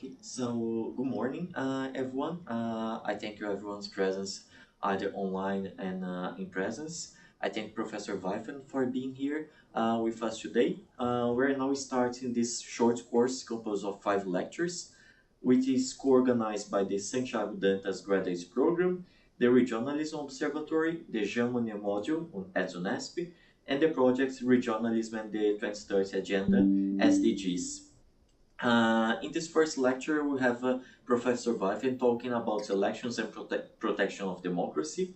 Okay, so good morning, everyone. I thank you everyone's presence, either online and in presence. I thank Professor Weiffen for being here with us today. We're now starting this short course composed of 5 lectures, which is co-organized by the Santiago Dantas Graduate Program, the Regionalism Observatory, the Jean Monnet module at Unesp, and the projects Regionalism and the 2030 Agenda, SDGs. In this first lecture, we have Professor Weiffen talking about elections and protection of democracy.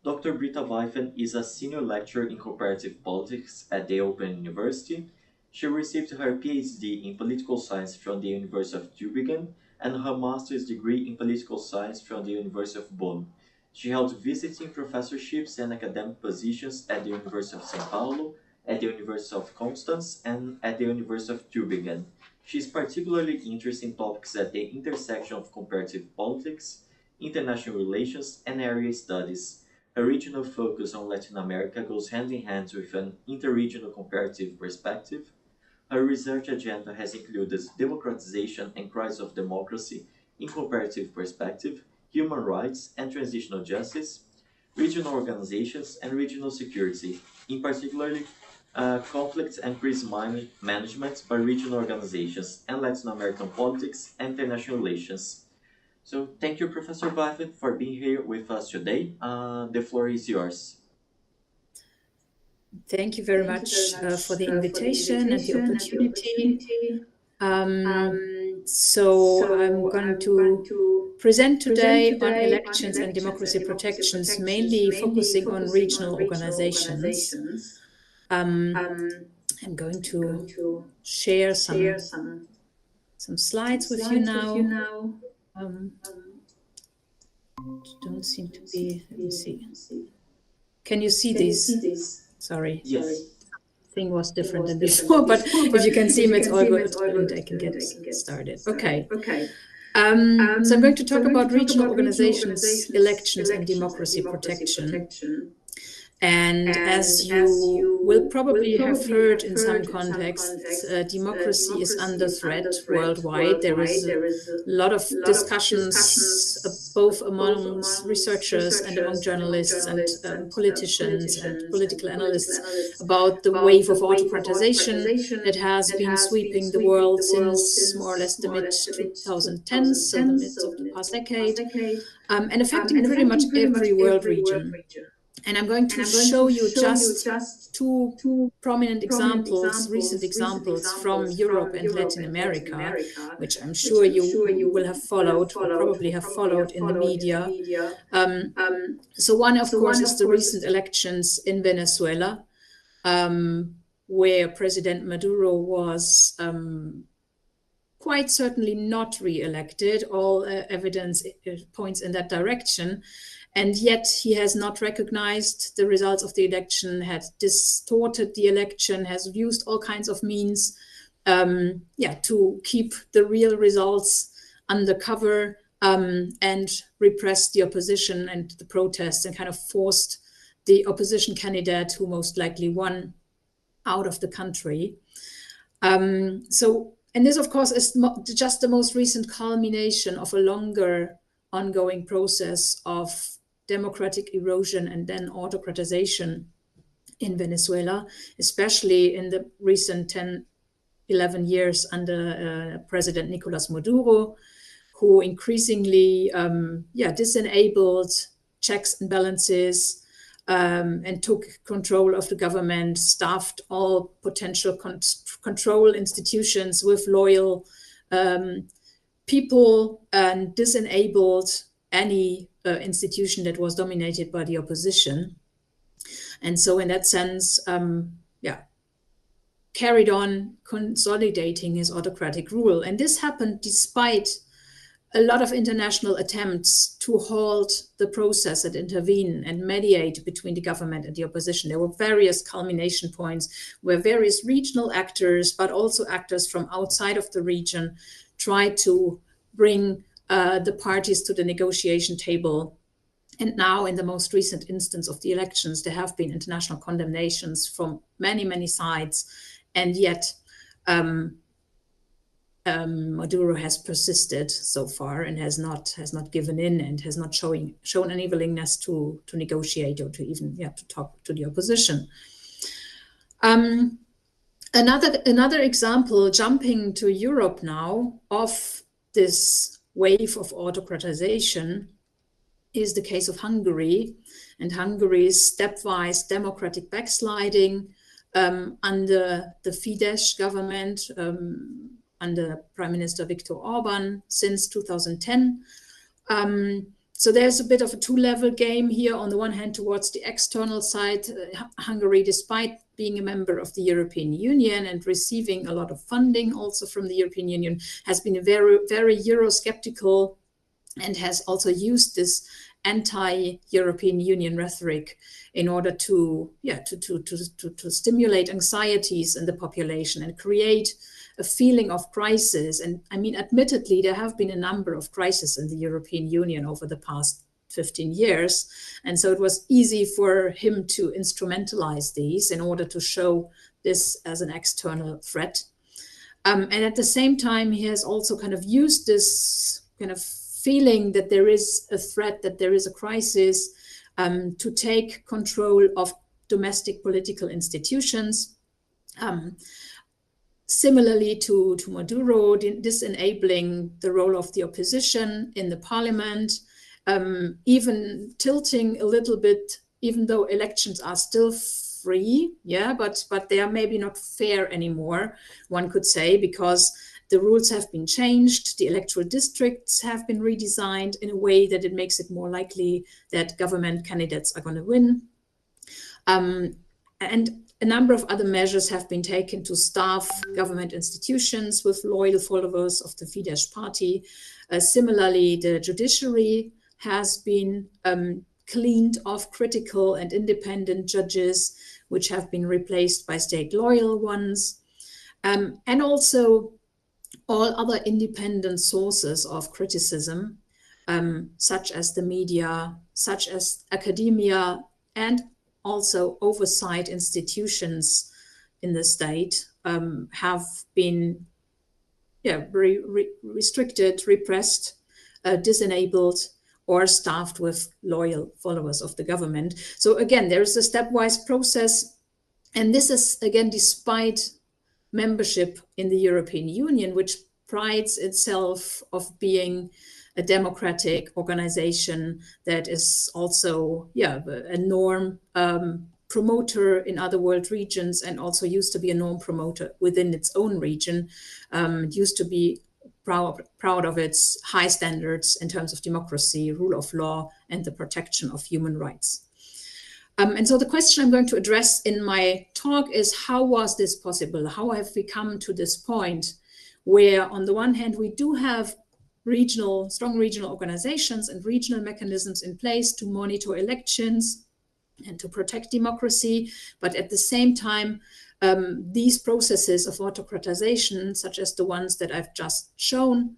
Dr. Britta Weiffen is a senior lecturer in comparative politics at the Open University. She received her PhD in political science from the University of Tübingen and her master's degree in political science from the University of Bonn. She held visiting professorships and academic positions at the University of São Paulo, at the University of Constance, and at the University of Tübingen. She is particularly interested in topics at the intersection of comparative politics, international relations, and area studies. Her regional focus on Latin America goes hand in hand with an interregional comparative perspective. Her research agenda has included democratization and crisis of democracy in comparative perspective, human rights and transitional justice, regional organizations, and regional security, in particular conflicts and crisis management by regional organizations, and Latin American politics and international relations. So thank you, Professor Weiffen, for being here with us today. The floor is yours. Thank you very much for the invitation and the opportunity. So I'm going to present today on elections and democracy protections, mainly focusing on regional organizations. I'm going to share some slides with you now. Don't seem to be, let me see. Can you see these? Sorry. Yes. Thing was different than before, but if you can see them, it's all good and I can get started. Okay. So I'm going to talk about regional organizations, elections and democracy protection. And as you will probably have heard in some contexts, democracy is under threat worldwide. There is a lot of discussions both among researchers and among journalists and politicians and political analysts about the wave of autocratization that has been sweeping the world since more or less the mid-2010s, so the midst of the past decade, and affecting pretty much every world region. And I'm going to show you just two prominent examples, recent examples from Europe and Latin America, which I'm sure you will have followed, or probably have followed in the media. So one, of course, is the recent elections in Venezuela, where President Maduro was quite certainly not re-elected. All evidence points in that direction. And yet he has not recognized the results of the election, had distorted the election, has used all kinds of means to keep the real results undercover and repressed the opposition and the protests and kind of forced the opposition candidate, who most likely won, out of the country. And this, of course, is just the most recent culmination of a longer ongoing process of democratic erosion and then autocratization in Venezuela, especially in the recent 10, 11 years under President Nicolas Maduro, who increasingly disenabled checks and balances and took control of the government, staffed all potential control institutions with loyal people, and disenabled any institution that was dominated by the opposition. And so in that sense, carried on consolidating his autocratic rule. And this happened despite a lot of international attempts to halt the process and intervene and mediate between the government and the opposition. There were various culmination points where various regional actors, but also actors from outside of the region, tried to bring the parties to the negotiation table. And now, in the most recent instance of the elections, there have been international condemnations from many, many sides. And yet, Maduro has persisted so far and has not given in and has not shown any willingness to negotiate or to even to talk to the opposition. Another example, jumping to Europe now, of this wave of autocratization is the case of Hungary and Hungary's stepwise democratic backsliding under the Fidesz government, under Prime Minister Viktor Orban since 2010. So there's a bit of a two-level game here. On the one hand, towards the external side, Hungary, despite being a member of the European Union and receiving a lot of funding also from the European Union, has been very, very Eurosceptical and has also used this anti-European Union rhetoric in order to stimulate anxieties in the population and create a feeling of crisis. And I mean, admittedly, there have been a number of crises in the European Union over the past 15 years. And so it was easy for him to instrumentalize these in order to show this as an external threat. And at the same time, he has also kind of used this kind of feeling that there is a threat, that there is a crisis, to take control of domestic political institutions. Similarly to Maduro, disenabling the role of the opposition in the parliament, even tilting a little bit, even though elections are still free, but they are maybe not fair anymore, one could say, because the rules have been changed, the electoral districts have been redesigned in a way that it makes it more likely that government candidates are going to win. And a number of other measures have been taken to staff government institutions with loyal followers of the Fidesz party. Similarly, the judiciary has been cleaned of critical and independent judges, which have been replaced by state loyal ones. And also all other independent sources of criticism, such as the media, such as academia, and also oversight institutions in the state have been restricted, repressed, disenabled, or staffed with loyal followers of the government. So again, there is a stepwise process. And this is, again, despite membership in the European Union, which prides itself of being a democratic organization that is also a norm promoter in other world regions, and also used to be a norm promoter within its own region. It used to be proud of its high standards in terms of democracy, rule of law, and the protection of human rights. And so the question I'm going to address in my talk is, how was this possible? How have we come to this point where, on the one hand, we do have strong regional organizations and regional mechanisms in place to monitor elections and to protect democracy, but at the same time, these processes of autocratization, such as the ones that I've just shown,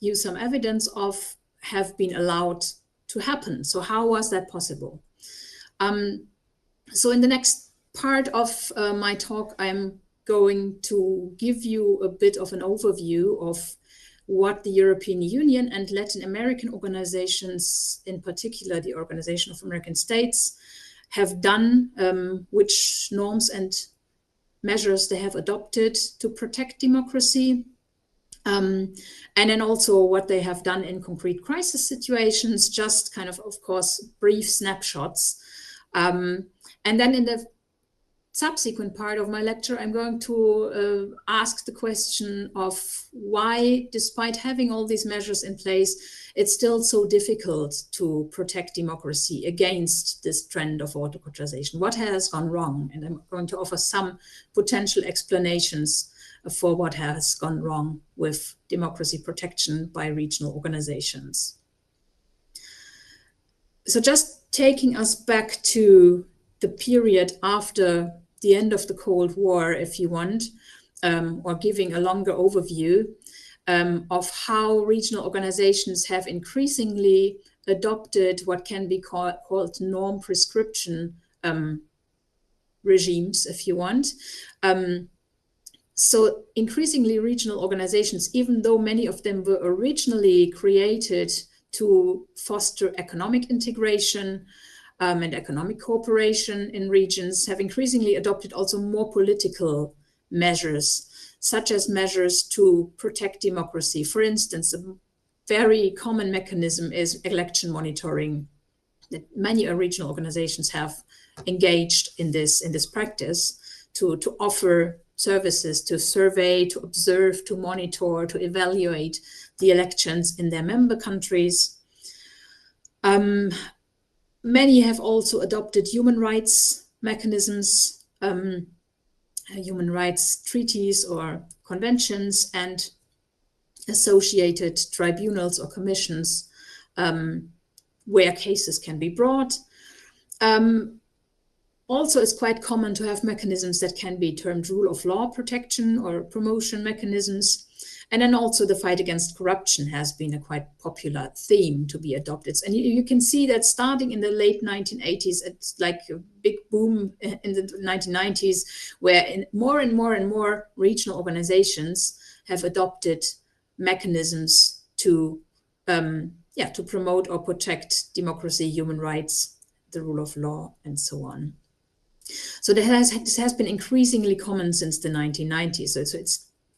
use some evidence of, have been allowed to happen. So how was that possible? So in the next part of my talk, I'm going to give you a bit of an overview of what the European Union and Latin American organizations, in particular the Organization of American States, have done, which norms and measures they have adopted to protect democracy, and then also what they have done in concrete crisis situations, just kind of course, brief snapshots. And then in the subsequent part of my lecture, I'm going to ask the question of why, despite having all these measures in place, it's still so difficult to protect democracy against this trend of autocratization. What has gone wrong? And I'm going to offer some potential explanations for what has gone wrong with democracy protection by regional organizations. So just taking us back to the period after the end of the Cold War, if you want, or giving a longer overview of how regional organizations have increasingly adopted what can be called norm prescription regimes, if you want. So increasingly regional organizations, even though many of them were originally created to foster economic integration and economic cooperation in regions, have increasingly adopted also more political measures, such as measures to protect democracy. For instance, a very common mechanism is election monitoring, that many regional organizations have engaged in this practice to offer services, to survey, to observe, to monitor, to evaluate the elections in their member countries. Many have also adopted human rights mechanisms, human rights treaties or conventions, and associated tribunals or commissions where cases can be brought. Also, it's quite common to have mechanisms that can be termed rule of law protection or promotion mechanisms. And then also the fight against corruption has been a quite popular theme to be adopted. And you can see that starting in the late 1980s, it's like a big boom in the 1990s, where more and more regional organizations have adopted mechanisms to promote or protect democracy, human rights, the rule of law, and so on. So this has been increasingly common since the 1990s. So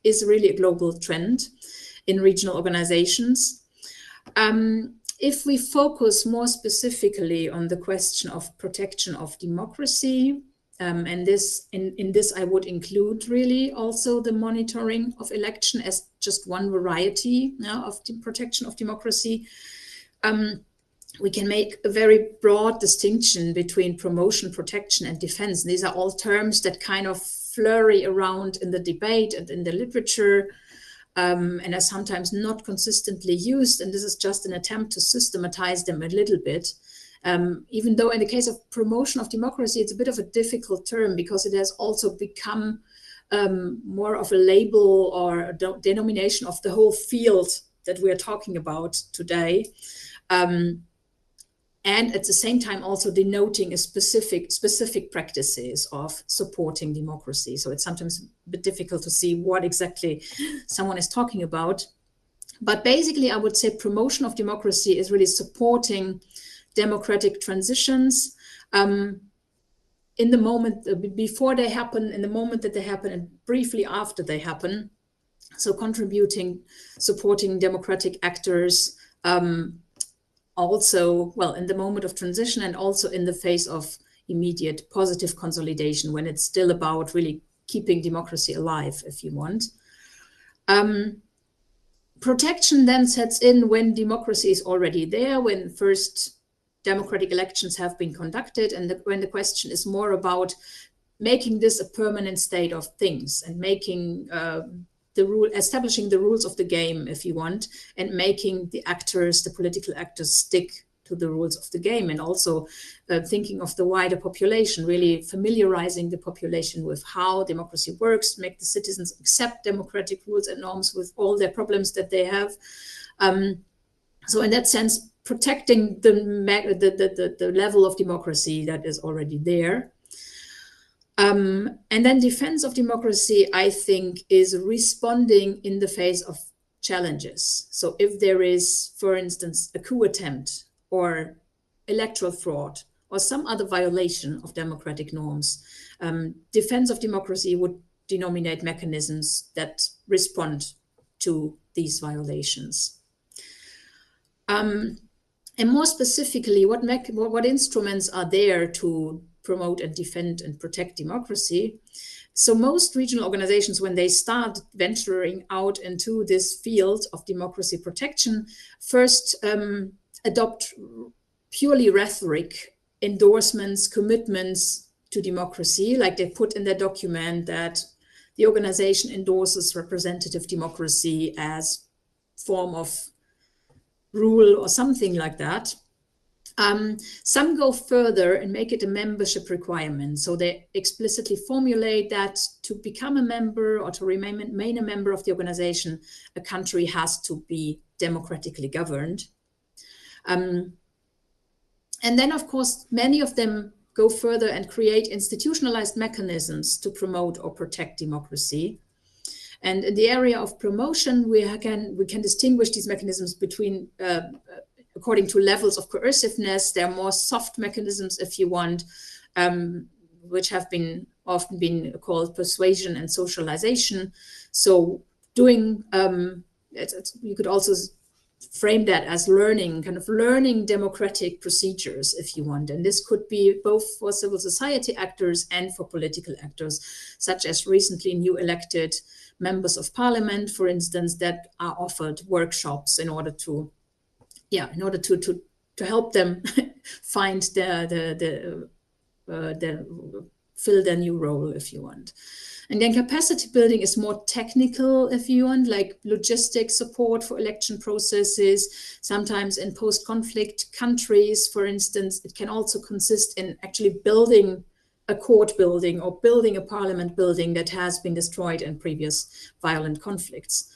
it's really a global trend in regional organizations. If we focus more specifically on the question of protection of democracy, and in this I would include really also the monitoring of election as just one variety of the protection of democracy. We can make a very broad distinction between promotion, protection, and defense. These are all terms that kind of flurry around in the debate and in the literature, and are sometimes not consistently used. And this is just an attempt to systematize them a little bit. Even though in the case of promotion of democracy, it's a bit of a difficult term because it has also become more of a label or a denomination of the whole field that we're talking about today. And at the same time also denoting a specific practices of supporting democracy. So it's sometimes a bit difficult to see what exactly someone is talking about. But basically, I would say promotion of democracy is really supporting democratic transitions in the moment before they happen, in the moment that they happen, and briefly after they happen. So contributing, supporting democratic actors, also, well, in the moment of transition and also in the phase of immediate positive consolidation when it's still about really keeping democracy alive, if you want. Protection then sets in when democracy is already there, when first democratic elections have been conducted, and when the question is more about making this a permanent state of things and making establishing the rules of the game, if you want, and making the actors, the political actors, stick to the rules of the game, and also thinking of the wider population, really familiarizing the population with how democracy works, make the citizens accept democratic rules and norms with all their problems that they have. So in that sense, protecting the level of democracy that is already there. And then defense of democracy, I think, is responding in the face of challenges. So if there is, for instance, a coup attempt or electoral fraud or some other violation of democratic norms, defense of democracy would denominate mechanisms that respond to these violations. And more specifically, what instruments are there to promote and defend and protect democracy? So most regional organizations, when they start venturing out into this field of democracy protection, first adopt purely rhetoric, endorsements, commitments to democracy, like they put in their document that the organization endorses representative democracy as form of rule or something like that. Some go further and make it a membership requirement. So they explicitly formulate that to become a member or to remain a member of the organization, a country has to be democratically governed. And then, of course, many of them go further and create institutionalized mechanisms to promote or protect democracy. And in the area of promotion, we can distinguish these mechanisms between, according to levels of coerciveness. There are more soft mechanisms, if you want, which have often been called persuasion and socialization. So doing, you could also frame that as learning, kind of learning democratic procedures, if you want. And this could be both for civil society actors and for political actors, such as recently new elected members of parliament, for instance, that are offered workshops in order to help them find fill their new role, if you want. And then capacity building is more technical, if you want, like logistic support for election processes. Sometimes in post-conflict countries, for instance, it can also consist in actually building a court building or building a parliament building that has been destroyed in previous violent conflicts.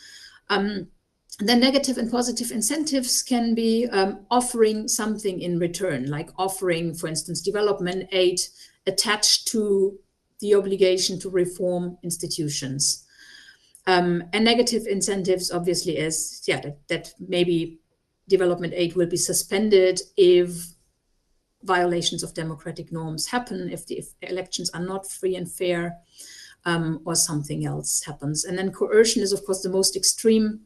Then negative and positive incentives can be offering something in return, like offering, for instance, development aid attached to the obligation to reform institutions. And negative incentives obviously is, that maybe development aid will be suspended if violations of democratic norms happen, if elections are not free and fair, or something else happens. And then coercion is, of course, the most extreme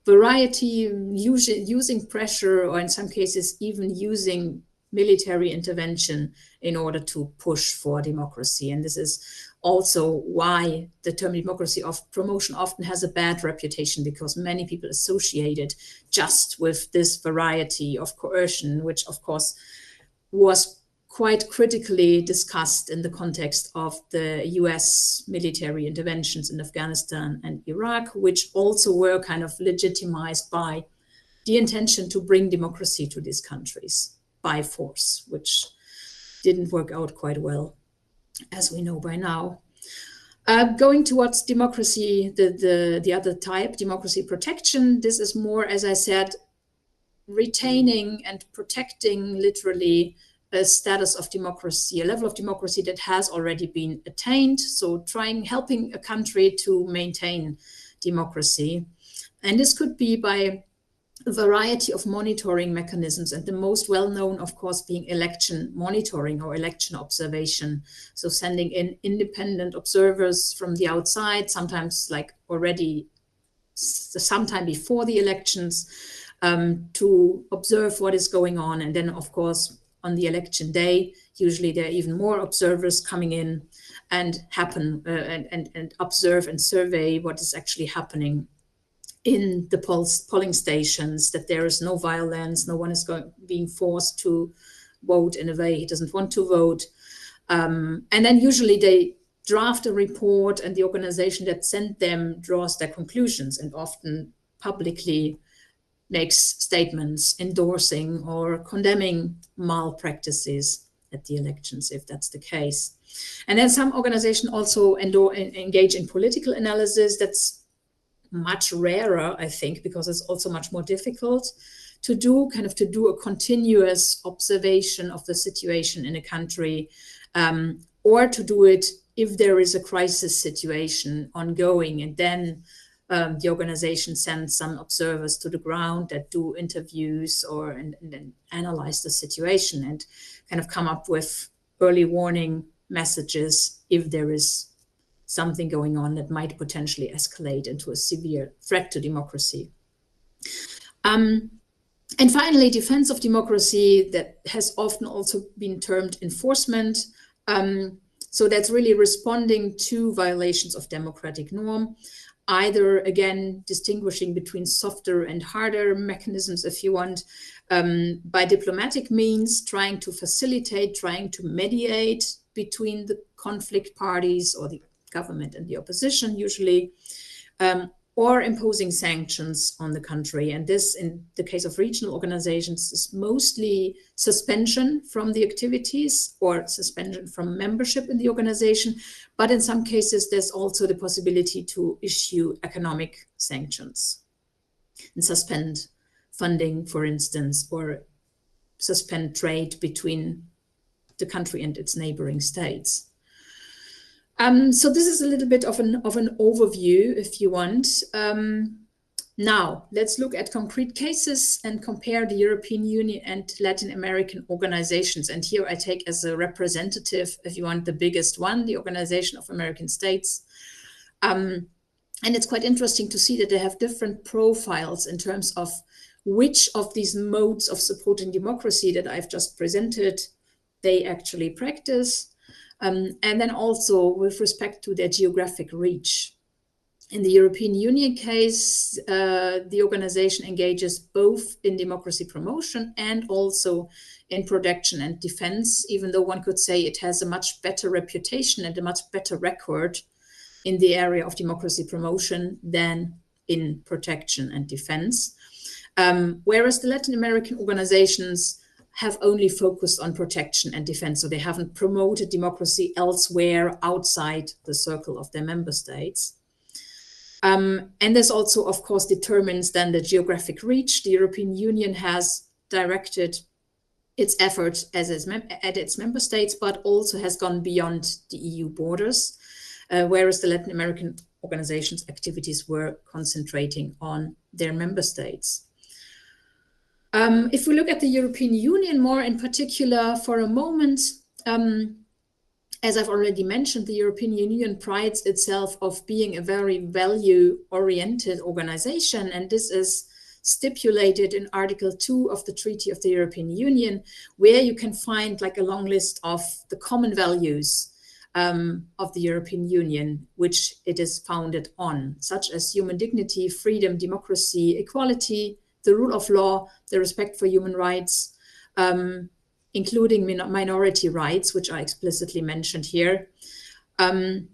variety, using pressure, or in some cases even using military intervention in order to push for democracy. And this is also why the term democracy of promotion often has a bad reputation, because many people associate it just with this variety of coercion, which of course was quite critically discussed in the context of the US military interventions in Afghanistan and Iraq, which also were kind of legitimized by the intention to bring democracy to these countries by force, which didn't work out quite well, as we know by now. Going towards democracy, the other type, democracy protection, this is more, as I said, retaining and protecting literally a status of democracy, a level of democracy that has already been attained. So helping a country to maintain democracy. And this could be by a variety of monitoring mechanisms, and the most well-known, of course, being election monitoring or election observation. So sending in independent observers from the outside, sometimes like already sometime before the elections, to observe what is going on. And then, of course, on the election day, usually there are even more observers coming in and observe and survey what is actually happening in the polling stations, that there is no violence, no one is being forced to vote in a way he doesn't want to vote. And then usually they draft a report, and the organization that sent them draws their conclusions and often publicly makes statements endorsing or condemning malpractices at the elections, if that's the case. And then some organizations also engage in political analysis. That's much rarer, I think, because it's also much more difficult to do a continuous observation of the situation in a country, or to do it if there is a crisis situation ongoing, and then the organization sends some observers to the ground that do interviews and then analyze the situation and kind of come up with early warning messages if there is something going on that might potentially escalate into a severe threat to democracy. And finally, defense of democracy, that has often also been termed enforcement. So that's really responding to violations of democratic norm, either, again, distinguishing between softer and harder mechanisms, if you want, by diplomatic means, trying to facilitate, trying to mediate between the conflict parties or the government and the opposition usually, or imposing sanctions on the country. And this, in the case of regional organizations, is mostly suspension from the activities or suspension from membership in the organization. But in some cases, there's also the possibility to issue economic sanctions and suspend funding, for instance, or suspend trade between the country and its neighboring states. So this is a little bit of an overview, if you want. Now, let's look at concrete cases and compare the European Union and Latin American organizations. And here I take as a representative, if you want, the biggest one, the Organization of American States. And it's quite interesting to see that they have different profiles in terms of which of these modes of supporting democracy that I've just presented they actually practice. And then also with respect to their geographic reach. In the European Union case, the organization engages both in democracy promotion and also in protection and defense, even though one could say it has a much better reputation and a much better record in the area of democracy promotion than in protection and defense. Whereas the Latin American organizations have only focused on protection and defense, so they haven't promoted democracy elsewhere outside the circle of their member states. And this also, of course, determines then the geographic reach. The European Union has directed its efforts at its member states, but also has gone beyond the EU borders, whereas the Latin American organizations' activities were concentrating on their member states. If we look at the European Union more in particular for a moment, as I've already mentioned, the European Union prides itself of being a very value-oriented organization, and this is stipulated in Article 2 of the Treaty of the European Union, where you can find like a long list of the common values of the European Union, which it is founded on, such as human dignity, freedom, democracy, equality, the rule of law, the respect for human rights, including minority rights, which are explicitly mentioned here, and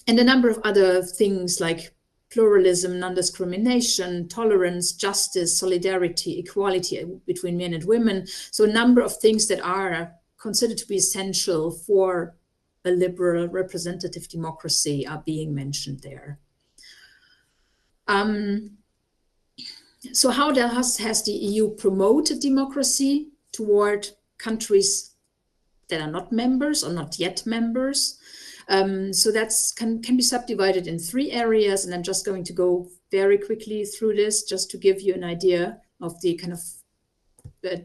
a number of other things like pluralism, non-discrimination, tolerance, justice, solidarity, equality between men and women. So a number of things that are considered to be essential for a liberal representative democracy are being mentioned there. So how has the EU promoted democracy toward countries that are not members or not yet members? So that can be subdivided in 3 areas, and I'm just going to go very quickly through this just to give you an idea of the kind of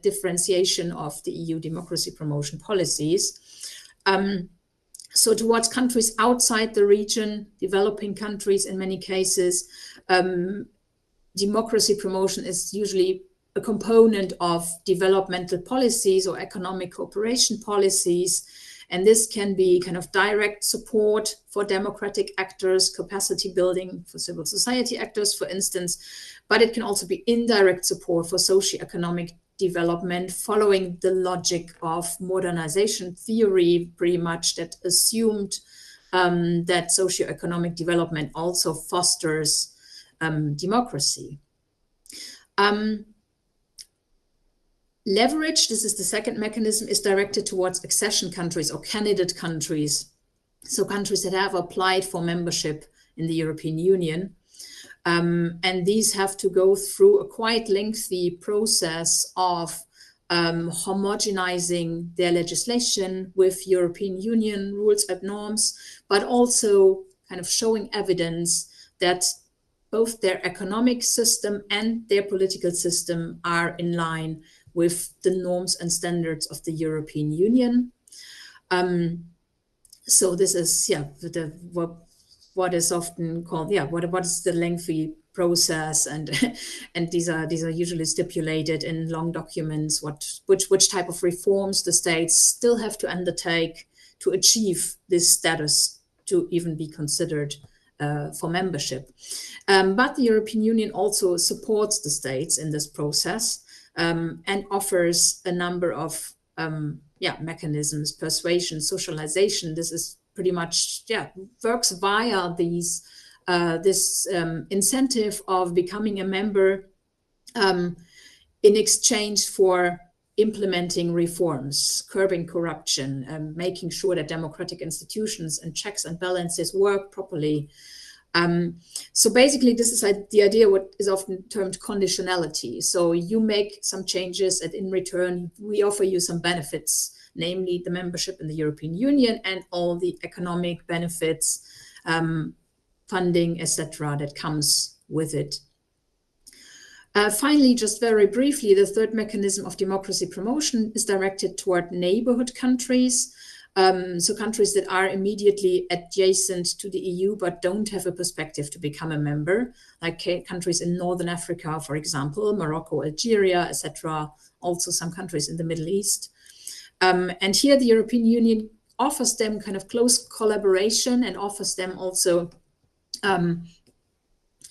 differentiation of the EU democracy promotion policies. So towards countries outside the region, developing countries in many cases, democracy promotion is usually a component of developmental policies or economic cooperation policies. And this can be kind of direct support for democratic actors, capacity building for civil society actors, for instance, but it can also be indirect support for socioeconomic development, following the logic of modernization theory, pretty much, that assumed that socioeconomic development also fosters democracy. Leverage, this is the second mechanism, is directed towards accession countries or candidate countries. So countries that have applied for membership in the European Union. And these have to go through a quite lengthy process of homogenizing their legislation with European Union rules and norms, but also kind of showing evidence that both their economic system and their political system are in line with the norms and standards of the European Union. So this is, what is often called, what is the lengthy process, and and these are usually stipulated in long documents, which type of reforms the states still have to undertake to achieve this status to even be considered for membership. But the European Union also supports the states in this process, and offers a number of mechanisms: persuasion, socialization. This is pretty much works via these this incentive of becoming a member in exchange for implementing reforms, curbing corruption, and making sure that democratic institutions and checks and balances work properly. So basically, this is the idea, what is often termed conditionality. So you make some changes, and in return, we offer you some benefits namely the membership in the European Union and all the economic benefits, funding, etc., that comes with it. Finally, just very briefly, the third mechanism of democracy promotion is directed toward neighborhood countries. So countries that are immediately adjacent to the EU but don't have a perspective to become a member, like countries in Northern Africa, for example, Morocco, Algeria, etc. Also some countries in the Middle East. And here the European Union offers them kind of close collaboration and offers them also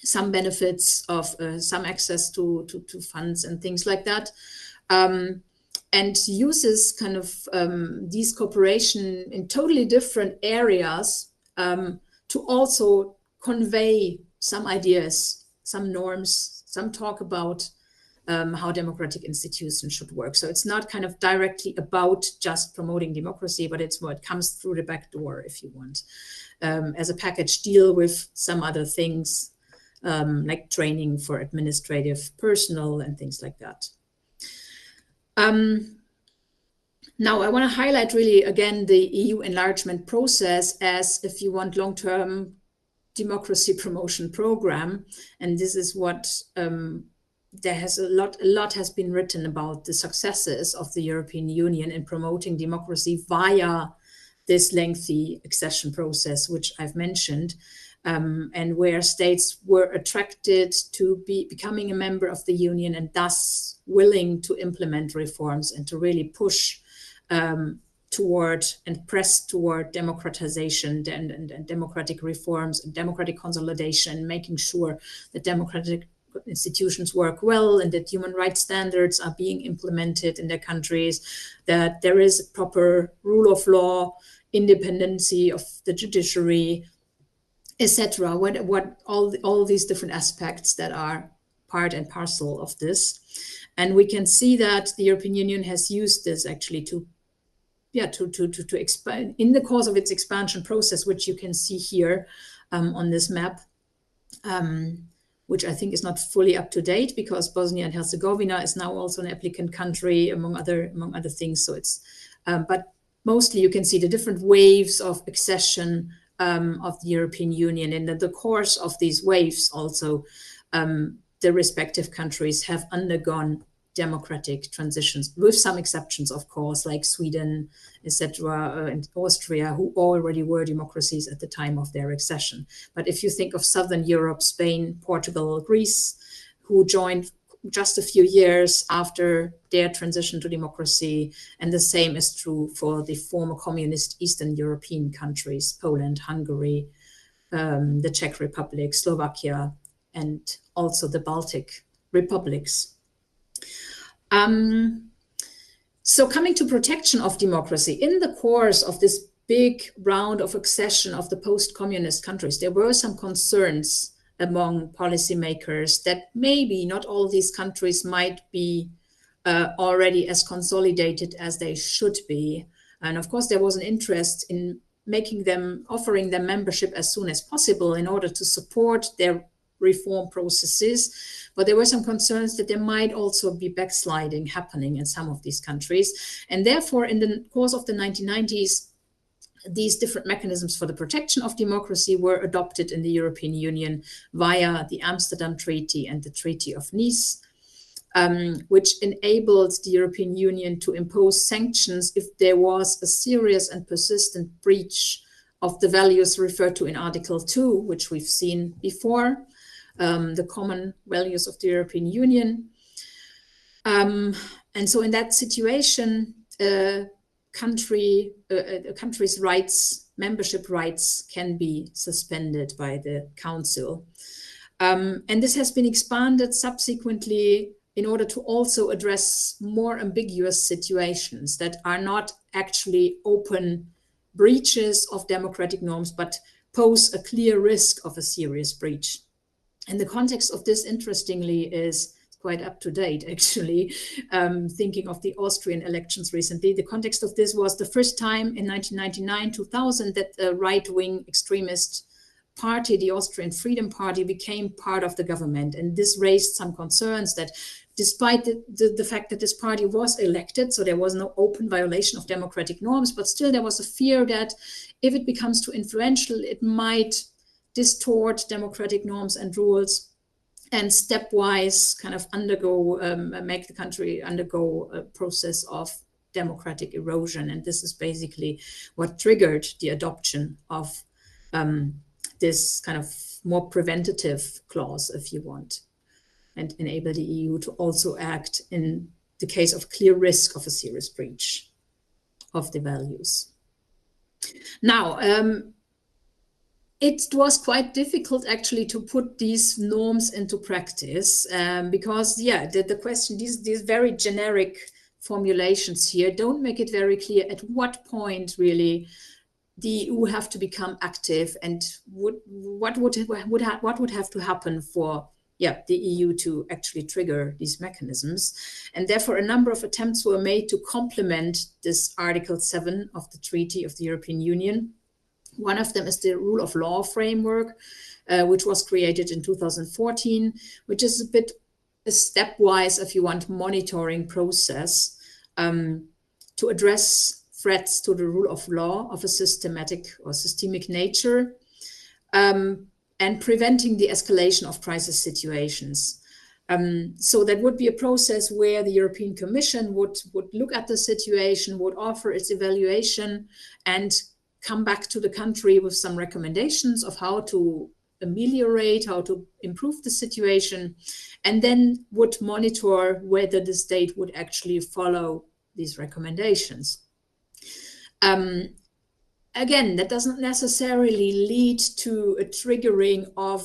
some benefits of some access to funds and things like that. And uses kind of these cooperation in totally different areas to also convey some ideas, some norms, some talk about how democratic institutions should work. So it's not kind of directly about just promoting democracy, but it's what comes through the back door, if you want, as a package deal with some other things like training for administrative personnel and things like that. Now, I want to highlight really, again, the EU enlargement process as, if you want, long-term democracy promotion program. And this is what there has a lot has been written about the successes of the European Union in promoting democracy via this lengthy accession process, which I've mentioned. And where states were attracted to becoming a member of the Union and thus willing to implement reforms and to really push toward and press toward democratization and democratic reforms and democratic consolidation, making sure that democratic institutions work well and that human rights standards are being implemented in their countries, that there is a proper rule of law, independency of the judiciary, etc. What all these different aspects that are part and parcel of this. And we can see that the European Union has used this actually to expand in the course of its expansion process, which you can see here on this map, which I think is not fully up to date because Bosnia and Herzegovina is now also an applicant country, among other things. So it's, but mostly you can see the different waves of accession of the European Union. And in the course of these waves also, the respective countries have undergone democratic transitions, with some exceptions, of course, like Sweden, etc., and Austria, who already were democracies at the time of their accession. But if you think of Southern Europe, Spain, Portugal, Greece, who joined just a few years after their transition to democracy, and the same is true for the former communist Eastern European countries, Poland, Hungary, the Czech Republic, Slovakia, and also the Baltic republics. So coming to protection of democracy, in the course of this big round of accession of the post-communist countries, there were some concerns among policymakers that maybe not all these countries might be already as consolidated as they should be. And of course, there was an interest in offering them membership as soon as possible in order to support their reform processes. But there were some concerns that there might also be backsliding happening in some of these countries. And therefore, in the course of the 1990s, these different mechanisms for the protection of democracy were adopted in the European Union via the Amsterdam Treaty and the Treaty of Nice, which enabled the European Union to impose sanctions if there was a serious and persistent breach of the values referred to in Article 2, which we've seen before, the common values of the European Union. And so in that situation, country's rights, membership rights can be suspended by the Council. And this has been expanded subsequently in order to also address more ambiguous situations that are not actually open breaches of democratic norms, but pose a clear risk of a serious breach. And the context of this, interestingly, is quite up to date, actually. Thinking of the Austrian elections recently, the context of this was the first time in 1999-2000 that the right-wing extremist party, the Austrian Freedom Party, became part of the government. And this raised some concerns that despite the fact that this party was elected, so there was no open violation of democratic norms, but still there was a fear that if it becomes too influential, it might distort democratic norms and rules and stepwise kind of make the country undergo a process of democratic erosion. And this is basically what triggered the adoption of this kind of more preventative clause, if you want, and enable the EU to also act in the case of clear risk of a serious breach of the values. Now, it was quite difficult actually to put these norms into practice because, yeah, the question, these very generic formulations here don't make it very clear at what point really the EU have to become active and what would have to happen for the EU to actually trigger these mechanisms. And therefore, a number of attempts were made to complement this Article 7 of the Treaty of the European Union. One of them is the rule of law framework, which was created in 2014, which is a bit a stepwise, if you want, monitoring process to address threats to the rule of law of a systematic or systemic nature, and preventing the escalation of crisis situations. So that would be a process where the European Commission would look at the situation, would offer its evaluation, and come back to the country with some recommendations of how to ameliorate, how to improve the situation, and then would monitor whether the state would actually follow these recommendations. Again, that doesn't necessarily lead to a triggering of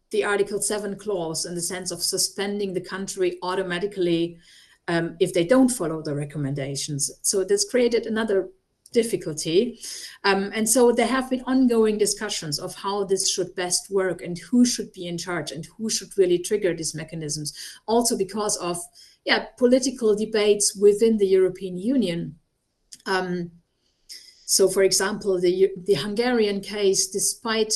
the Article 7 clause in the sense of suspending the country automatically if they don't follow the recommendations. So this created another difficulty. And so there have been ongoing discussions of how this should best work and who should be in charge and who should really trigger these mechanisms. Also because of political debates within the European Union. So, for example, the Hungarian case, despite,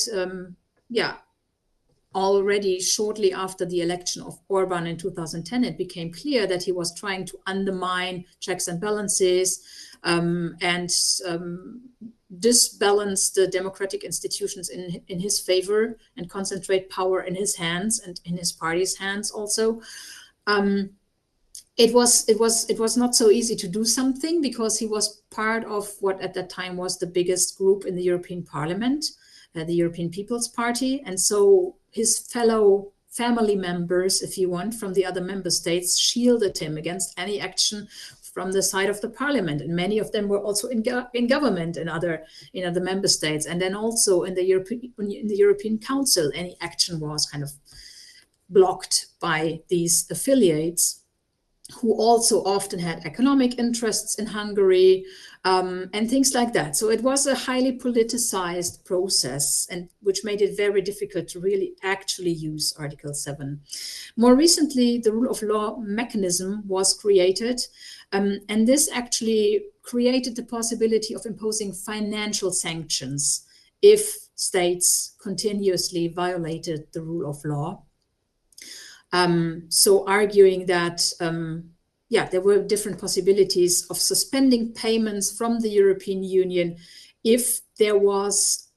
already shortly after the election of Orban in 2010, it became clear that he was trying to undermine checks and balances and disbalance the democratic institutions in his favor and concentrate power in his hands and in his party's hands also. It was not so easy to do something because he was part of what at that time was the biggest group in the European Parliament, the European People's Party. And so his fellow family members, if you want, from the other member states shielded him against any action from the side of the parliament. And many of them were also in government in other member states. And then also in the European Council, any action was kind of blocked by these affiliates, who also often had economic interests in Hungary and things like that. So it was a highly politicized process, and which made it very difficult to really actually use Article 7. More recently, the rule of law mechanism was created, and this actually created the possibility of imposing financial sanctions if states continuously violated the rule of law. So arguing that, there were different possibilities of suspending payments from the European Union if there was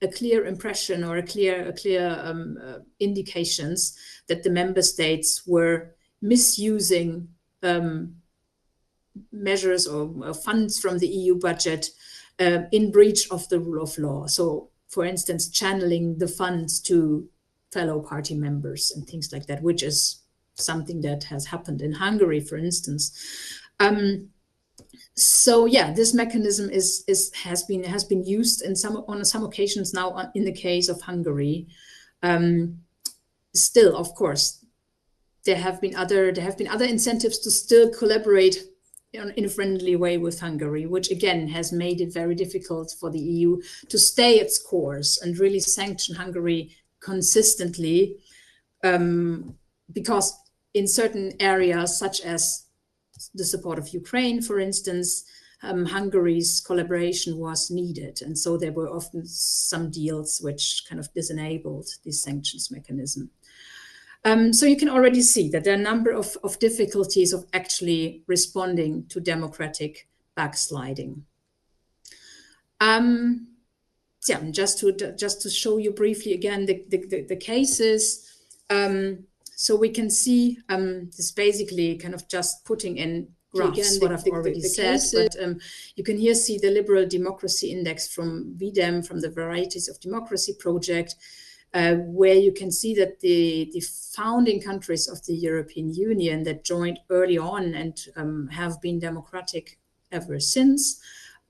a clear impression or a clear indications that the member states were misusing measures or funds from the EU budget in breach of the rule of law. So, for instance, channeling the funds to fellow party members and things like that, which is something that has happened in Hungary, for instance. So this mechanism has been used on some occasions now in the case of Hungary. Still, of course, there have been other incentives to still collaborate in a friendly way with Hungary, which again has made it very difficult for the EU to stay its course and really sanction Hungary consistently, because in certain areas, such as the support of Ukraine, for instance, Hungary's collaboration was needed. And so there were often some deals which kind of disenabled the sanctions mechanism. So you can already see that there are a number of difficulties of actually responding to democratic backsliding. Yeah, just to show you briefly again the cases. So we can see this basically kind of just putting in graphs, what I've already said, but you can here see the Liberal Democracy Index from VDEM, from the Varieties of Democracy project, where you can see that the founding countries of the European Union that joined early on and have been democratic ever since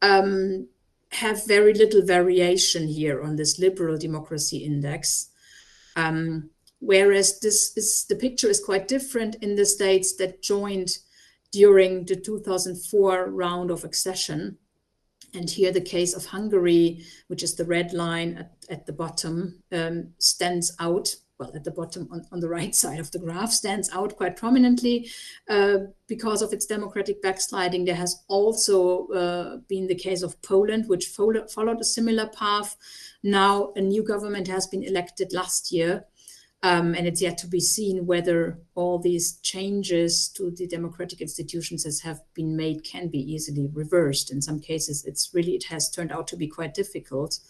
have very little variation here on this Liberal Democracy Index. Whereas the picture is quite different in the states that joined during the 2004 round of accession. And here the case of Hungary, which is the red line at the bottom, stands out, well, at the bottom on the right side of the graph, stands out quite prominently because of its democratic backsliding. There has also been the case of Poland, which followed a similar path. Now a new government has been elected last year. And it's yet to be seen whether all these changes to the democratic institutions as have been made can be easily reversed. In some cases, it has turned out to be quite difficult.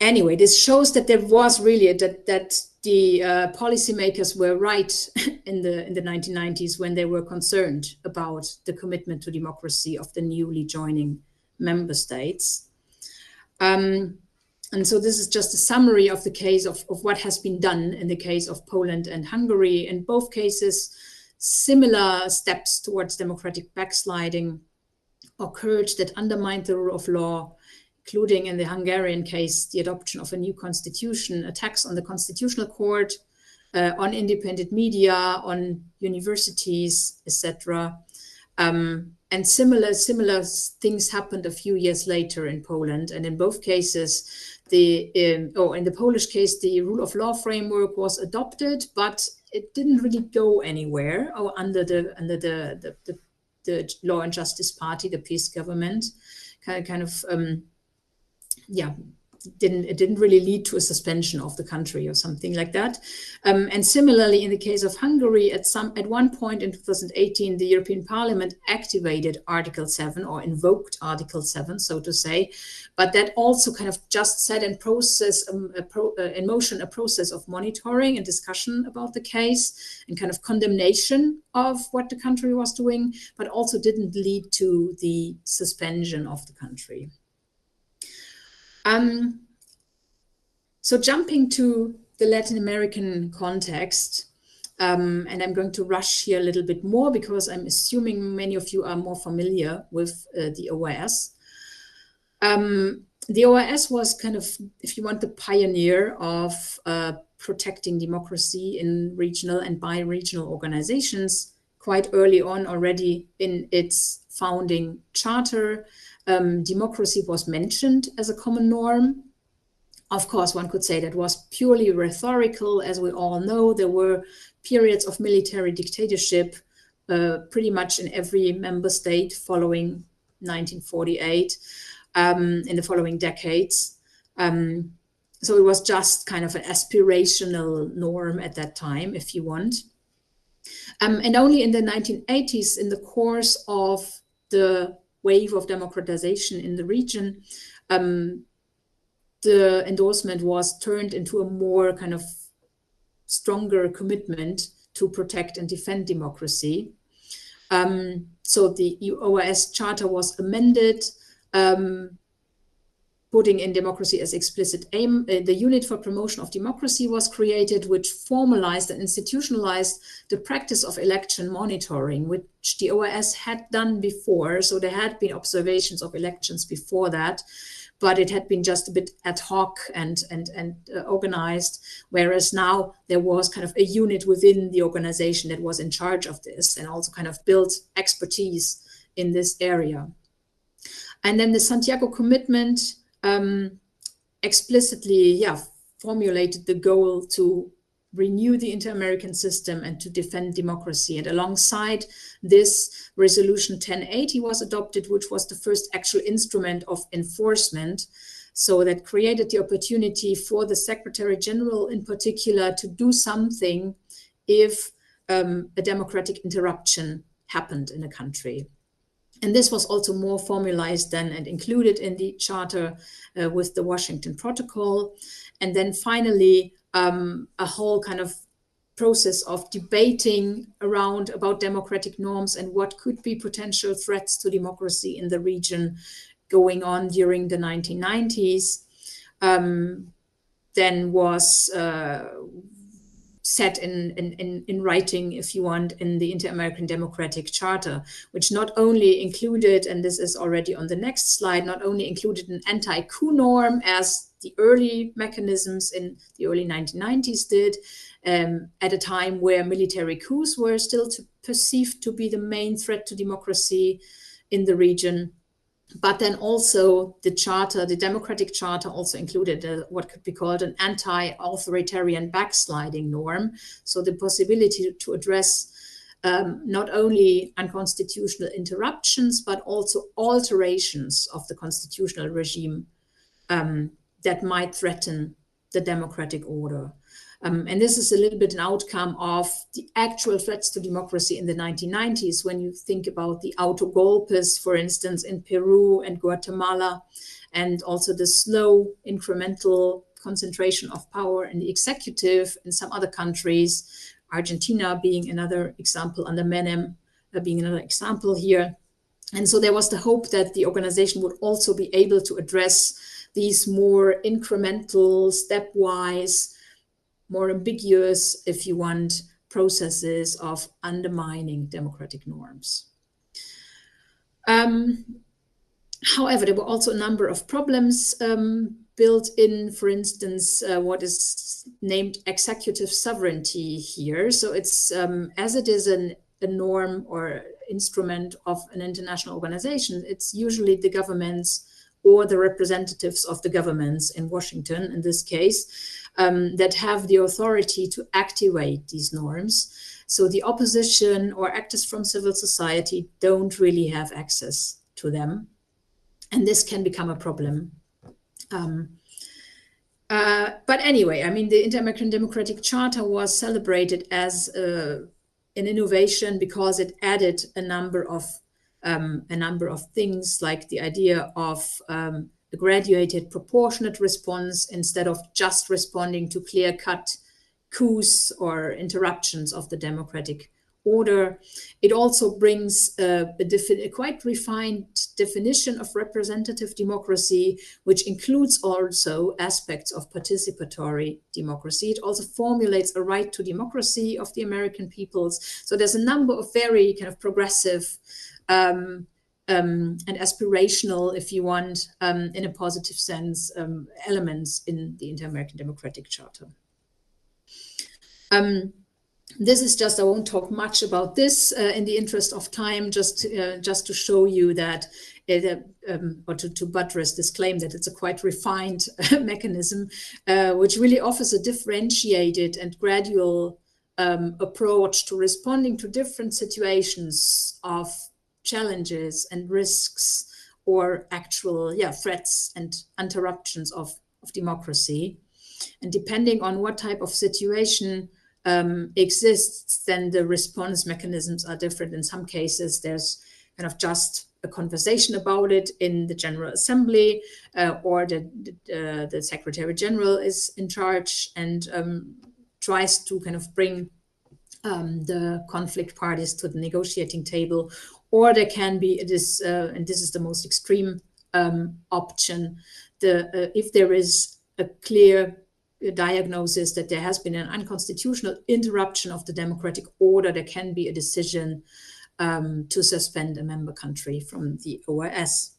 Anyway, this shows that there was really that the policymakers were right in the 1990s when they were concerned about the commitment to democracy of the newly joining member states. And so this is just a summary of the case of what has been done in the case of Poland and Hungary. In both cases, similar steps towards democratic backsliding occurred that undermined the rule of law, including in the Hungarian case, the adoption of a new constitution, attacks on the constitutional court, on independent media, on universities, etc. And similar things happened a few years later in Poland. And in both cases, in the Polish case, the rule of law framework was adopted, but it didn't really go anywhere under the Law and Justice Party, the peace government, it didn't really lead to a suspension of the country or something like that. And similarly, in the case of Hungary, at one point in 2018, the European Parliament activated Article 7 or invoked Article 7, so to say, but that also kind of just set in motion a process of monitoring and discussion about the case and kind of condemnation of what the country was doing, but also didn't lead to the suspension of the country. So jumping to the Latin American context, and I'm going to rush here a little bit more because I'm assuming many of you are more familiar with the OAS. The OAS was kind of, if you want, the pioneer of protecting democracy in regional and bi-regional organizations quite early on already in its founding charter. Democracy was mentioned as a common norm. Of course, one could say that was purely rhetorical. As we all know, there were periods of military dictatorship pretty much in every member state following 1948 in the following decades. So it was just kind of an aspirational norm at that time, if you want. And only in the 1980s, in the course of the wave of democratization in the region, the endorsement was turned into a more kind of stronger commitment to protect and defend democracy. So the OAS Charter was amended, putting in democracy as explicit aim. The Unit for Promotion of Democracy was created, which formalized and institutionalized the practice of election monitoring, which the OAS had done before. So there had been observations of elections before that, but it had been just a bit ad hoc and organized, whereas now there was kind of a unit within the organization that was in charge of this and also kind of built expertise in this area. And then the Santiago Commitment explicitly formulated the goal to renew the inter-American system and to defend democracy. And alongside this, Resolution 1080 was adopted, which was the first actual instrument of enforcement So that created the opportunity for the Secretary General in particular to do something if a democratic interruption happened in a country. And this was also more formalized then and included in the charter with the Washington Protocol. And then finally, a whole kind of process of debating around about democratic norms and what could be potential threats to democracy in the region going on during the 1990s, then was set in writing, if you want, in the Inter-American Democratic Charter, which not only included, and this is already on the next slide, not only included an anti-coup norm as the early mechanisms in the early 1990s did, at a time where military coups were still perceived to be the main threat to democracy in the region. But then also the charter, the democratic charter, also included what could be called an anti-authoritarian backsliding norm. So the possibility to address not only unconstitutional interruptions, but also alterations of the constitutional regime that might threaten the democratic order. And this is a little bit an outcome of the actual threats to democracy in the 1990s, when you think about the autogolpes, for instance, in Peru and Guatemala, and also the slow incremental concentration of power in the executive in some other countries, Argentina being another example, under Menem being another example here. And so there was the hope that the organization would also be able to address these more incremental, stepwise, more ambiguous, if you want, processes of undermining democratic norms. However, there were also a number of problems built in, for instance, what is named executive sovereignty here. So it's, as it is a norm or instrument of an international organization, it's usually the governments or the representatives of the governments in Washington, in this case, that have the authority to activate these norms. So the opposition or actors from civil society don't really have access to them. And this can become a problem. But anyway, I mean, the Inter-American Democratic Charter was celebrated as an innovation because it added a number of things, like the idea of a graduated proportionate response instead of just responding to clear-cut coups or interruptions of the democratic order. It also brings a quite refined definition of representative democracy, which includes also aspects of participatory democracy. It also formulates a right to democracy of the American peoples. So there's a number of very kind of progressive and aspirational, if you want, in a positive sense, elements in the Inter-American Democratic Charter. This is just, I won't talk much about this in the interest of time, just to show you that, or to buttress this claim that it's a quite refined mechanism, which really offers a differentiated and gradual approach to responding to different situations of challenges and risks or actual threats and interruptions of democracy. And depending on what type of situation exists, then the response mechanisms are different. In some cases, there's kind of just a conversation about it in the General Assembly, or the Secretary General is in charge and tries to kind of bring the conflict parties to the negotiating table. Or there can be this, and this is the most extreme option, if there is a clear diagnosis that there has been an unconstitutional interruption of the democratic order, there can be a decision to suspend a member country from the OAS.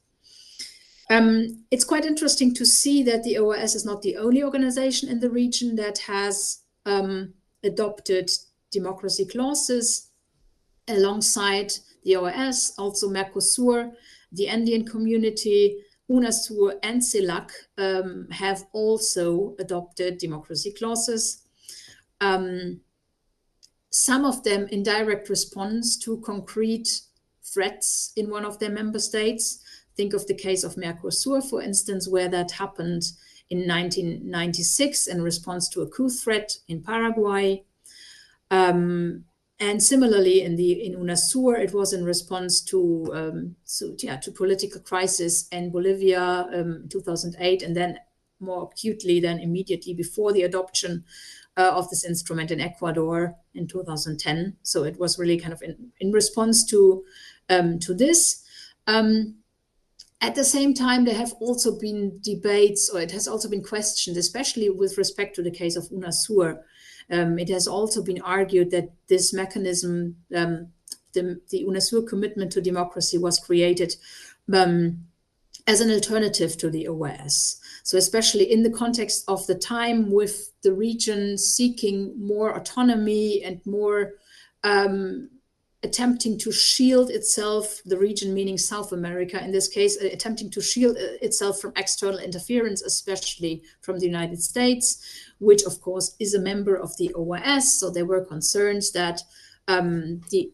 It's quite interesting to see that the OAS is not the only organization in the region that has adopted democracy clauses. Alongside the OAS, also Mercosur, the Andean Community, UNASUR and CELAC have also adopted democracy clauses. Some of them in direct response to concrete threats in one of their member states. Think of the case of Mercosur, for instance, where that happened in 1996 in response to a coup threat in Paraguay. And similarly, in UNASUR, it was in response to political crisis in Bolivia in 2008, and then more acutely than immediately before the adoption of this instrument in Ecuador in 2010. So it was really kind of in response to this. At the same time, there have also been debates, or it has also been questioned, especially with respect to the case of UNASUR. It has also been argued that this mechanism, the UNASUR commitment to democracy, was created as an alternative to the OAS. So especially in the context of the time, with the region seeking more autonomy and more attempting to shield itself, the region meaning South America in this case, attempting to shield itself from external interference, especially from the United States, which of course is a member of the OAS. So there were concerns that the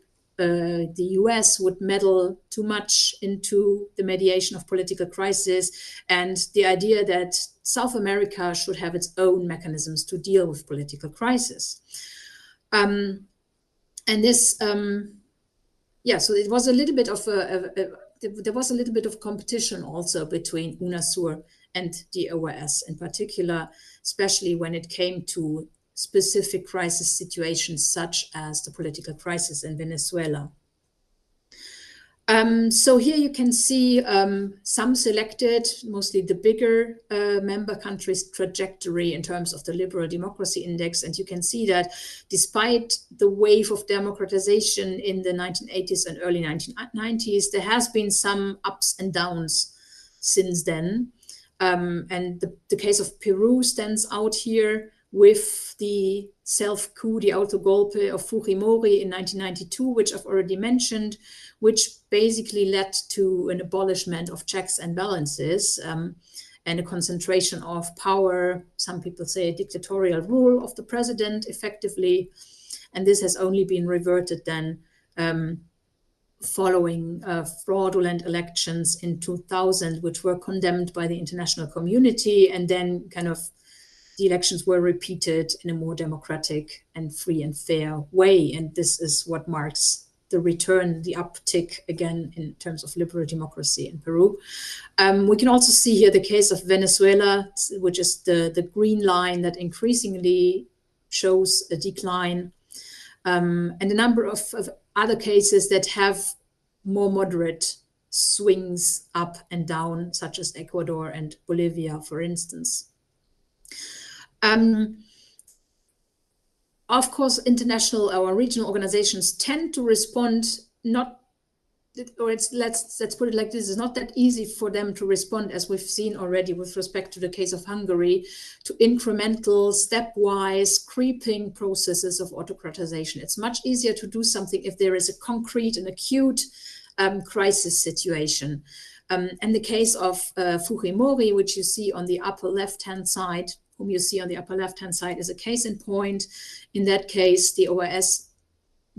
US would meddle too much into the mediation of political crisis, and the idea that South America should have its own mechanisms to deal with political crisis. And this, so it was a little bit of there was a little bit of competition also between UNASUR and the OAS in particular, especially when it came to specific crisis situations such as the political crisis in Venezuela. So here you can see some selected, mostly the bigger member countries' trajectory in terms of the Liberal Democracy Index. And you can see that despite the wave of democratization in the 1980s and early 1990s, there has been some ups and downs since then. And the case of Peru stands out here with the self-coup, the autogolpe of Fujimori in 1992, which I've already mentioned, which basically led to an abolishment of checks and balances and a concentration of power. Some people say a dictatorial rule of the president, effectively. And this has only been reverted then following fraudulent elections in 2000, which were condemned by the international community, and then kind of the elections were repeated in a more democratic and free and fair way. And this is what marks the return, the uptick again in terms of liberal democracy in Peru. We can also see here the case of Venezuela, which is the green line that increasingly shows a decline, and a number of other cases that have more moderate swings up and down, such as Ecuador and Bolivia, for instance. Of course, international or regional organizations tend to respond let's put it like this, it's not that easy for them to respond, as we've seen already with respect to the case of Hungary, to incremental, stepwise, creeping processes of autocratization. It's much easier to do something if there is a concrete and acute crisis situation. And the case of Fujimori, which you see on the upper left-hand side, is a case in point. In that case, the OAS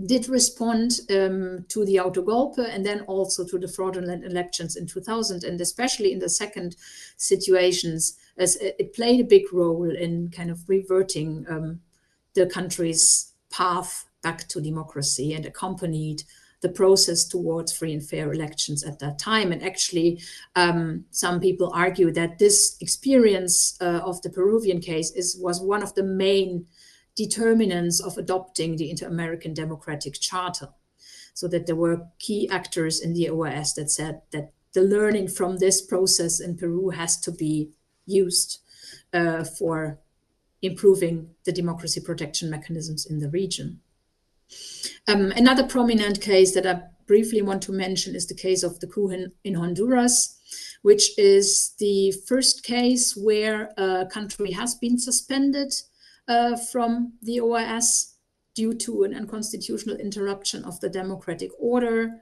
did respond to the autogolpe and then also to the fraudulent elections in 2000, and especially in the second situations, as it played a big role in kind of reverting the country's path back to democracy and accompanied the process towards free and fair elections at that time. And actually, some people argue that this experience of the Peruvian case was one of the main determinants of adopting the Inter-American Democratic Charter, so that there were key actors in the OAS that said that the learning from this process in Peru has to be used for improving the democracy protection mechanisms in the region. Another prominent case that I briefly want to mention is the case of the coup in Honduras, which is the first case where a country has been suspended from the OAS due to an unconstitutional interruption of the democratic order.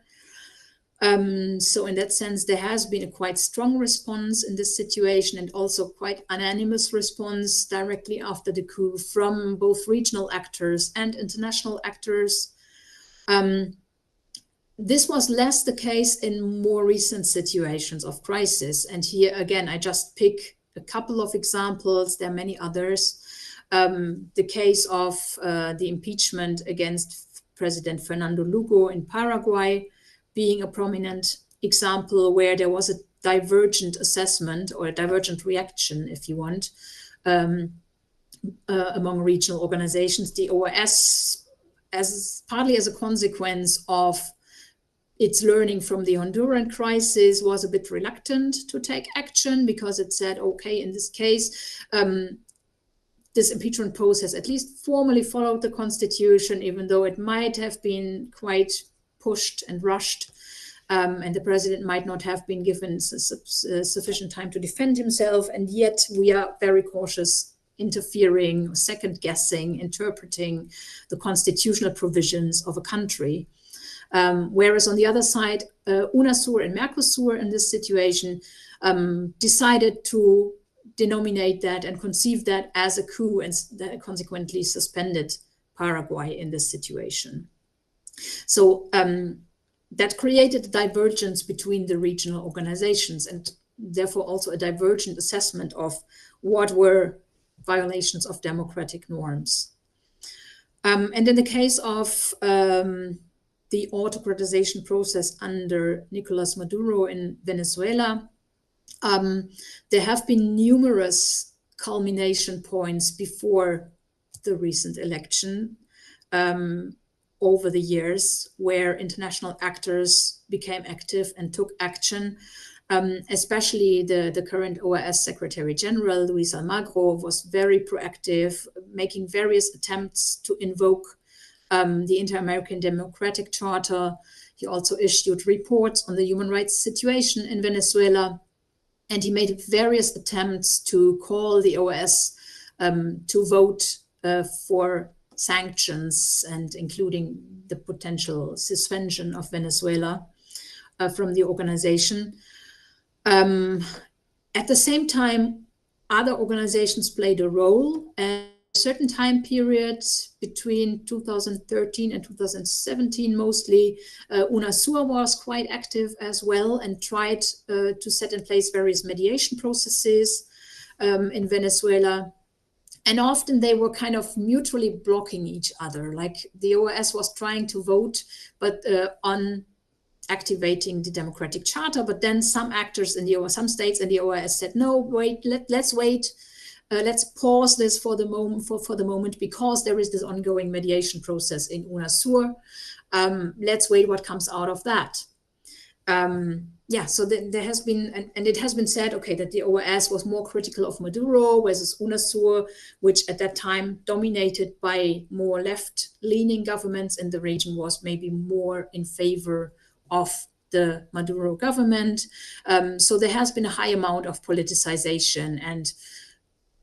So in that sense, there has been a quite strong response in this situation, and also quite unanimous response directly after the coup from both regional actors and international actors. This was less the case in more recent situations of crisis. And here again, I just pick a couple of examples. There are many others. The case of the impeachment against President Fernando Lugo in Paraguay being a prominent example where there was a divergent assessment or a divergent reaction, if you want, among regional organizations. The OAS, partly as a consequence of its learning from the Honduran crisis, was a bit reluctant to take action because it said, okay, in this case, this impeachment process at least formally followed the constitution, even though it might have been quite pushed and rushed, and the president might not have been given sufficient time to defend himself. And yet we are very cautious, interfering, second-guessing, interpreting the constitutional provisions of a country. Whereas on the other side, UNASUR and Mercosur in this situation decided to denominate that and conceive that as a coup, and consequently suspended Paraguay in this situation. So that created a divergence between the regional organizations, and therefore also a divergent assessment of what were violations of democratic norms. And in the case of the autocratization process under Nicolas Maduro in Venezuela, there have been numerous culmination points before the recent election over the years where international actors became active and took action. Especially the current OAS Secretary General, Luis Almagro, was very proactive, making various attempts to invoke the Inter-American Democratic Charter. He also issued reports on the human rights situation in Venezuela, and he made various attempts to call the OAS to vote for sanctions, and including the potential suspension of Venezuela from the organization. At the same time, other organizations played a role. At a certain time period between 2013 and 2017, mostly, UNASUR was quite active as well and tried to set in place various mediation processes in Venezuela. And often they were kind of mutually blocking each other. Like the OAS was trying to vote, but on activating the democratic charter, but then some actors in the OAS, some states in the OAS said, no, wait, let's wait. Let's pause this for the moment, because there is this ongoing mediation process in UNASUR. Let's wait what comes out of that. So there has been, and it has been said, okay, that the OAS was more critical of Maduro versus UNASUR, which at that time, dominated by more left-leaning governments in the region, was maybe more in favor of the Maduro government. So there has been a high amount of politicization, and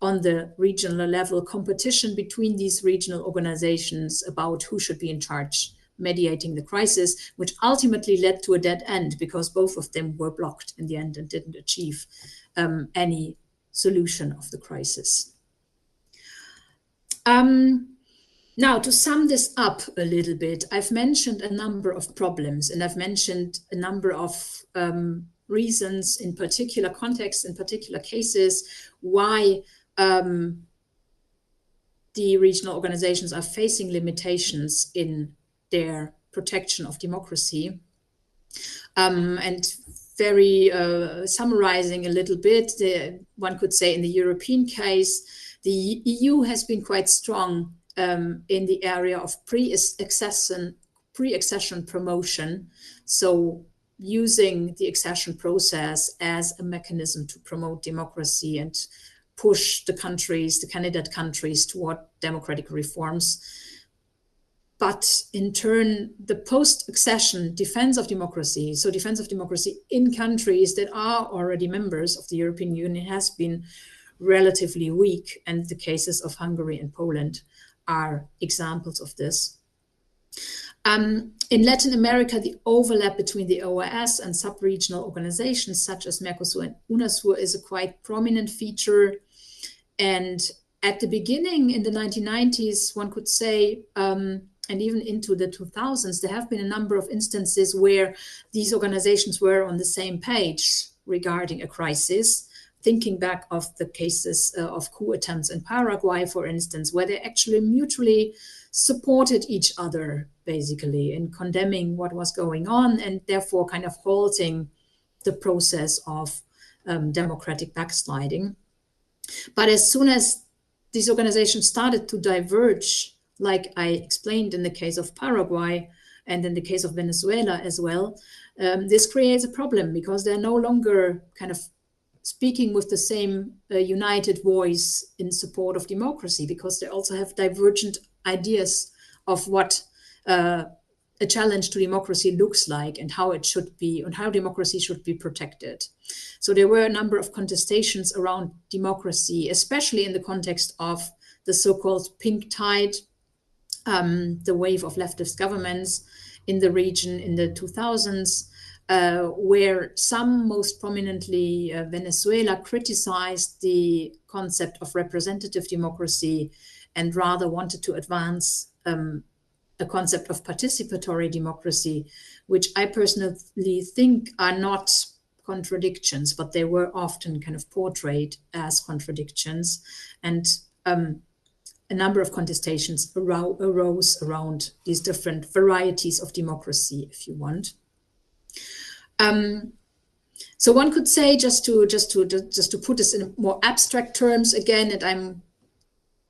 on the regional level, competition between these regional organizations about who should be in charge mediating the crisis, which ultimately led to a dead end, because both of them were blocked in the end and didn't achieve any solution of the crisis. Now, to sum this up a little bit, I've mentioned a number of problems, and I've mentioned a number of reasons in particular contexts, in particular cases, why the regional organizations are facing limitations in their protection of democracy. And very summarizing a little bit, one could say in the European case, the EU has been quite strong in the area of pre-accession promotion. So using the accession process as a mechanism to promote democracy and push the countries, the candidate countries, toward democratic reforms. But in turn, the post-accession defense of democracy, so defense of democracy in countries that are already members of the European Union, has been relatively weak. And the cases of Hungary and Poland are examples of this. In Latin America, the overlap between the OAS and sub-regional organizations such as Mercosur and UNASUR is a quite prominent feature. And at the beginning, in the 1990s, one could say and even into the 2000s, there have been a number of instances where these organizations were on the same page regarding a crisis. Thinking back of the cases of coup attempts in Paraguay, for instance, where they actually mutually supported each other, basically, in condemning what was going on and therefore kind of halting the process of democratic backsliding. But as soon as these organizations started to diverge, like I explained in the case of Paraguay and in the case of Venezuela as well, this creates a problem because they're no longer kind of speaking with the same united voice in support of democracy, because they also have divergent ideas of what a challenge to democracy looks like and how it should be and how democracy should be protected. So there were a number of contestations around democracy, especially in the context of the so-called pink tide, the wave of leftist governments in the region in the 2000s, where some, most prominently Venezuela, criticized the concept of representative democracy and rather wanted to advance a concept of participatory democracy, which I personally think are not contradictions, but they were often kind of portrayed as contradictions. And a number of contestations arose around these different varieties of democracy, if you want. So one could say, just to put this in more abstract terms again, and I'm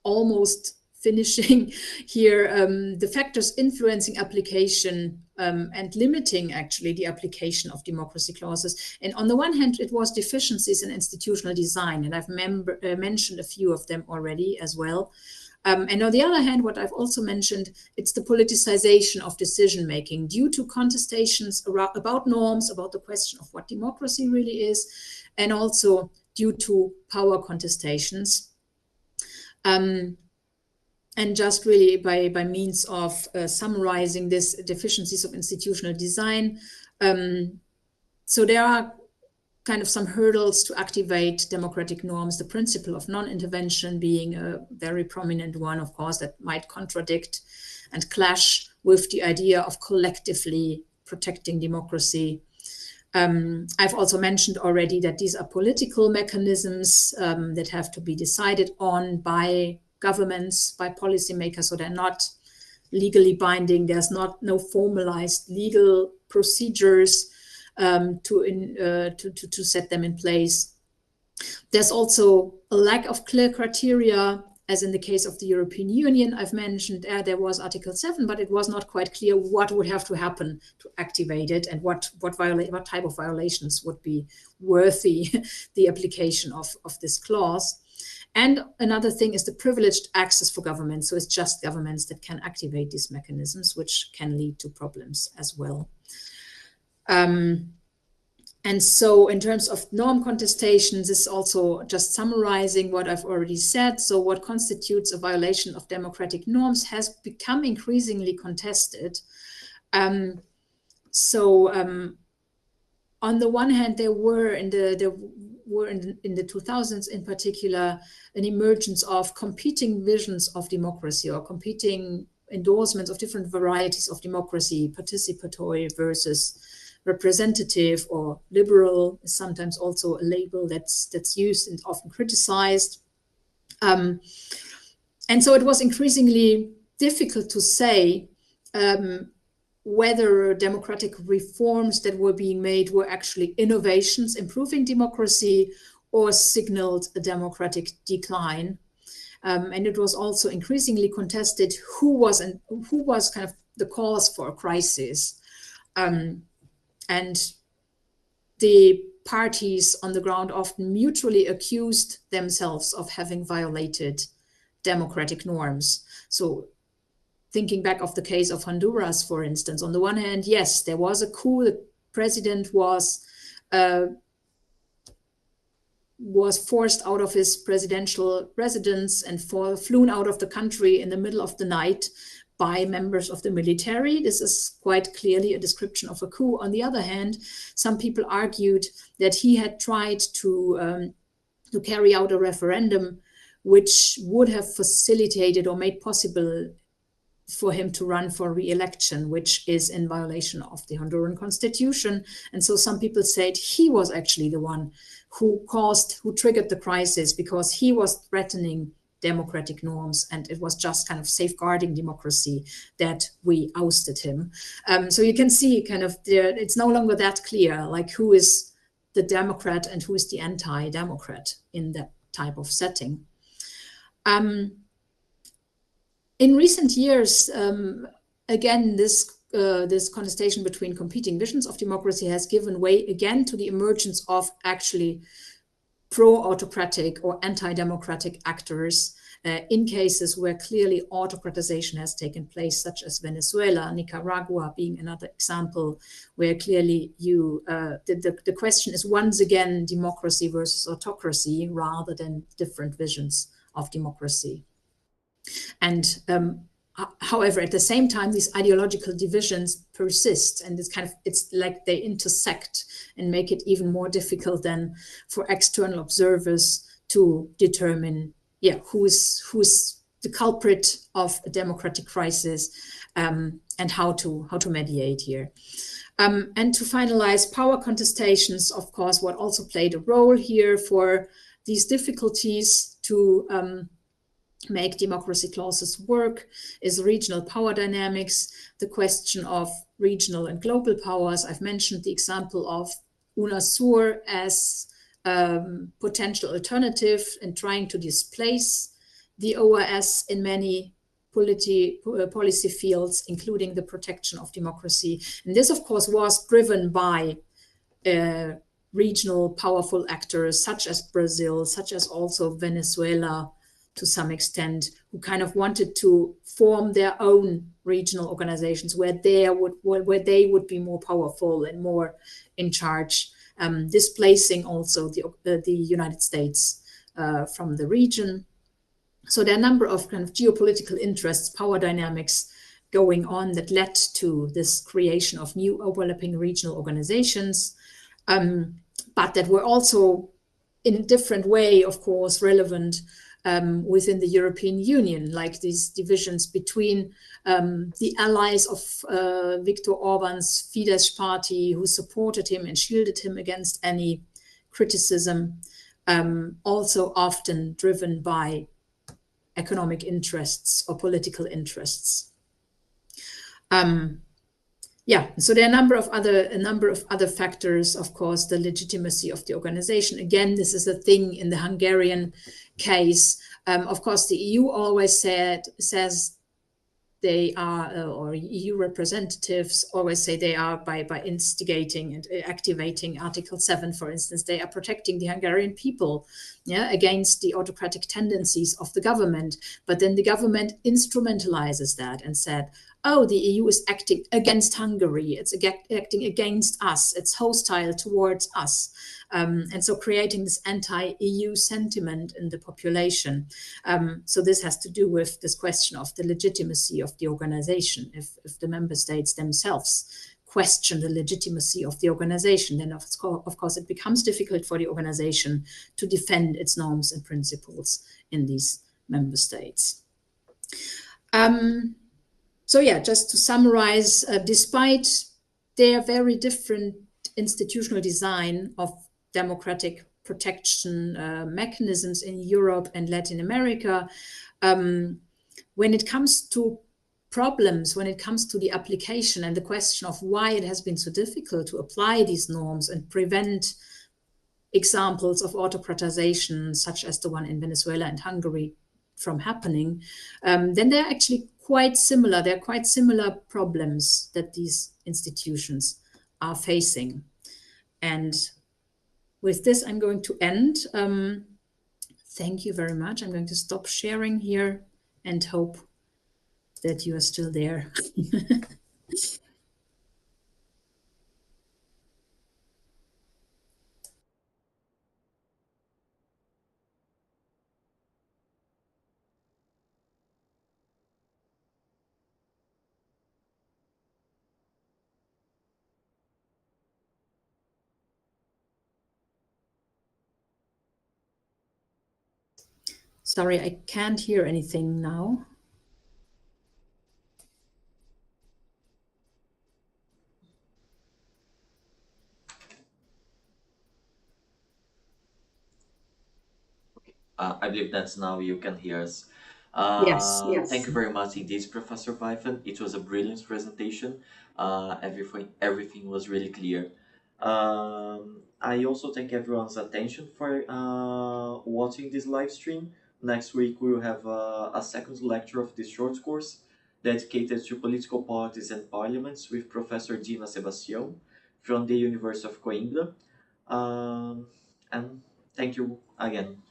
almost finishing here, the factors influencing application and limiting actually the application of democracy clauses. And on the one hand, it was deficiencies in institutional design, and I've mentioned a few of them already as well. And on the other hand, what I've also mentioned, it's the politicization of decision-making due to contestations about norms, about the question of what democracy really is, and also due to power contestations. And just really by means of summarizing this deficiencies of institutional design. So there are kind of some hurdles to activate democratic norms, the principle of non-intervention being a very prominent one, of course, that might contradict and clash with the idea of collectively protecting democracy. I've also mentioned already that these are political mechanisms that have to be decided on by governments, by policymakers, so they're not legally binding. There's no formalized legal procedures to set them in place. There's also a lack of clear criteria, as in the case of the European Union. I've mentioned there was Article 7, but it was not quite clear what would have to happen to activate it and what type of violations would be worthy the application of this clause. And another thing is the privileged access for governments. So it's just governments that can activate these mechanisms, which can lead to problems as well. And so in terms of norm contestations, this is also just summarizing what I've already said. So what constitutes a violation of democratic norms has become increasingly contested. On the one hand, there were in the 2000s in particular an emergence of competing visions of democracy or competing endorsements of different varieties of democracy, participatory versus representative, or liberal is sometimes also a label that's used and often criticized. And so it was increasingly difficult to say whether democratic reforms that were being made were actually innovations improving democracy or signaled a democratic decline. And it was also increasingly contested who was kind of the cause for a crisis. And the parties on the ground often mutually accused themselves of having violated democratic norms. So thinking back of the case of Honduras, for instance, on the one hand, yes, there was a coup. The president was forced out of his presidential residence and flown out of the country in the middle of the night by members of the military. This is quite clearly a description of a coup. On the other hand, some people argued that he had tried to carry out a referendum which would have facilitated or made possible for him to run for re-election, which is in violation of the Honduran constitution. And so some people said he was actually the one who triggered the crisis, because he was threatening democratic norms, and it was just kind of safeguarding democracy that we ousted him. So you can see kind of it's no longer that clear, like who is the Democrat and who is the anti-Democrat in that type of setting. In recent years, again, this contestation between competing visions of democracy has given way again to the emergence of actually pro-autocratic or anti-democratic actors in cases where clearly autocratization has taken place, such as Venezuela, Nicaragua being another example, where clearly the question is once again democracy versus autocracy rather than different visions of democracy. And however, at the same time, these ideological divisions persist, and it's like they intersect and make it even more difficult than for external observers to determine, who's the culprit of a democratic crisis, and how to mediate here. And to finalize, power contestations, of course, what also played a role here for these difficulties to make democracy clauses work is regional power dynamics, the question of regional and global powers. I've mentioned the example of UNASUR as potential alternative in trying to displace the OAS in many policy fields, including the protection of democracy. And this, of course, was driven by regional powerful actors such as Brazil, such as also Venezuela, to some extent, who kind of wanted to form their own regional organizations where they would be more powerful and more in charge, displacing also the United States from the region. So there are a number of kind of geopolitical interests, power dynamics going on that led to this creation of new overlapping regional organizations, but that were also in a different way, of course, relevant within the European Union, like these divisions between the allies of Viktor Orban's Fidesz party, who supported him and shielded him against any criticism, also often driven by economic interests or political interests. So there are a number of other factors. Of course, the legitimacy of the organization. Again, this is a thing in the Hungarian case. Of course, the EU always says they are, or EU representatives always say they are, by instigating and activating Article 7, for instance, they are protecting the Hungarian people, against the autocratic tendencies of the government. But then the government instrumentalizes that and said, oh, the EU is acting against Hungary, it's acting against us, it's hostile towards us. And so creating this anti-EU sentiment in the population. So this has to do with this question of the legitimacy of the organization. If the member states themselves question the legitimacy of the organization, then of course it becomes difficult for the organization to defend its norms and principles in these member states. So just to summarize, despite their very different institutional design of democratic protection mechanisms in Europe and Latin America, when it comes to problems, when it comes to the application and the question of why it has been so difficult to apply these norms and prevent examples of autocratization, such as the one in Venezuela and Hungary, from happening, then they're actually quite similar. They're quite similar problems that these institutions are facing. And with this, I'm going to end. Thank you very much. I'm going to stop sharing here and hope that you are still there. Sorry, I can't hear anything now. I believe that now you can hear us. Yes. Thank you very much indeed, Professor Weiffen. It was a brilliant presentation. Everything was really clear. I also thank everyone's attention for watching this live stream. Next week we will have a second lecture of this short course dedicated to political parties and parliaments with Professor Dina Sebastião from the University of Coimbra. And thank you again.